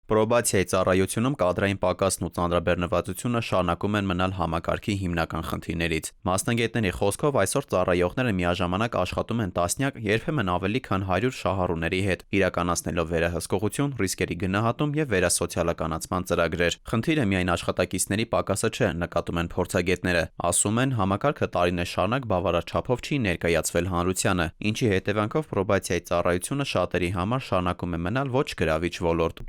Պրոբացիայի ծառայությունում կադրային պակասն ու ծանրաբեռնվածությունը շարունակում են մնալ համակարգի հիմնական խնդիրներից։ Մասնագետների խոսքով այսօր ծառայողները միաժամանակ աշխատում են տասնյակ, երբեմն ավելի քան 100 շահառուների հետ, իրականացնելով վերահսկողություն, ռիսկերի գնահատում եւ վերասոցիալականացման ծրագրեր։ Խնդիրը միայն աշխատակիցների պակասը չէ, նկատում են փորձագետները։ Ասում են, համակարգը տարիներ շարունակ բավարար չափով չի ներկայացվել հանրությանը, ինչի հետևանքով պրոբացիայի ծառայությունը շատերի համար շարունակում է մնալ ոչ գրավիչ ոլորտ։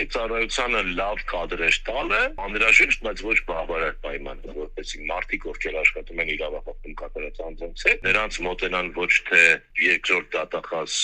Ծառայությանը լավ կադրեր տալը անհրաժեշտ, բայց ոչ բավարար պայման, որպեսզի մարդիկ, ովքեր աշխատում են իրավախախտում կատարած անձանց հետ, նրանց մոտենան ոչ թե երկրորդ դատախազ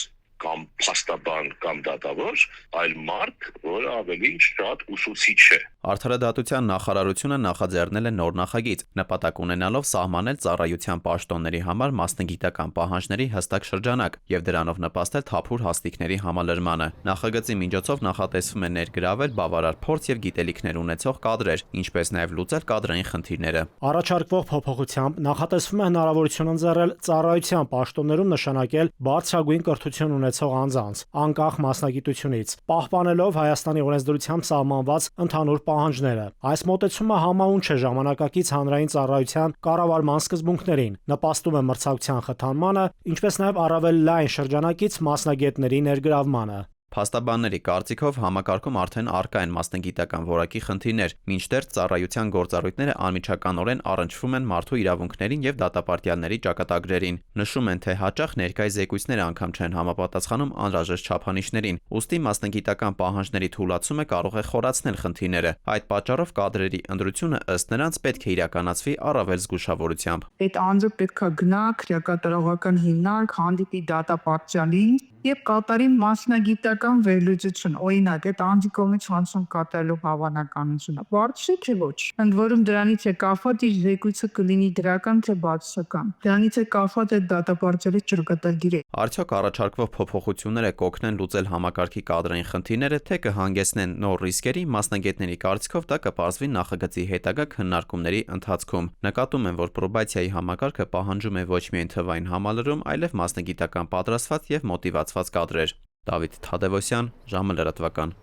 կամ փաստաբան կամ դատավոր, այլ մարդ, որը ավելի շատ ուսուցիչ է։ Արդարադատության նախարարությունը նախաձեռնել է նոր նախագիծ, նպատակ ունենալով սահմանել ծառայության պաշտոնների համար մասնագիտական պահանջների հստակ շրջանակ եւ դրանով նպաստել թափուր հաստիկների համալրմանը։ Նախագծի միջոցով նախատեսվում է ներգրավել բավարար փորձ եւ գիտելիքներ ունեցող կադրեր, ինչպես նաեւ լուծել կադրային խնդիրները։ Առաջարկվող փոփոխությամբ նախատեսվում է հնարավորություն ընձեռել ծառայության պաշտոններում նշանակել բարձրագույն կրթություն ունեցող անձանց, անկախ մասնագիտությունից, պահպանելով Հայաստանի օրենսդրությամբ սահմանված ընդհանուր պահանջները։ Այս մոտեցումը համահունչ է ժամանակակից հանրային ծառայության կառավարման սկզբունքներին, նպաստում է մրցակցության խթանմանը, ինչպես նաև առավել լայն շրջանակից մասնագետների ներգրավմանը։ Փաստաբանների կարծիքով համակարգում արդեն առկա են մասնագիտական որակի խնդիրներ, մինչդեռ ծառայության գործառույթները անմիջականորեն առնչվում են մարդու իրավունքներին եւ դատապարտյալների ճակատագրերին։ Նշում են, թե հաճախ ներկայ զեկույցները անգամ չեն համապատասխանում անհրաժեշտ չափանիշներին, ուստի մասնագիտական պահանջների թուլացումը կարող է խորացնել խնդիրները։ Այդ պատճառով կադրերի ընտրությունը ըստ նրանց պետք է իրականացվի առավել զգուշավորությամբ։ Այդ անձը պետք է գնա քրեակատարողական հիմնարկ, հանդիպի դատապարտյալին եւ կատարի մասնագիտական վերլուծություն, օրինակ, այդ անձի կողմից հանցում կատարելու հավանականությունը բարձր է թե ոչ։ Ընդ որում դրանից է կախված իր զեկույցը կլինի դրական թե բացասական։ Դրանից է կախված այդ դատապարտյալի ճակատագիրը։ Արդյոք առաջարկվող փոփոխությունները կօգնեն լուծել համակարգի կադրային խնդիրները, թե կհանգեցնեն նոր ռիսկերի, մասնագետների կարծիքով դա կպարզվի նախագծի հետագա քննարկումների ընթացքում։ Նկատում են, որ պրոբացիայի համակարգը պահանջում է ոչ միայն թվային համալրում, այլև մասնագիտական պատրաստված եւ մոտիվացված կադրեր։ Դավիթ Թադևոսյան, ժամը լրատվական։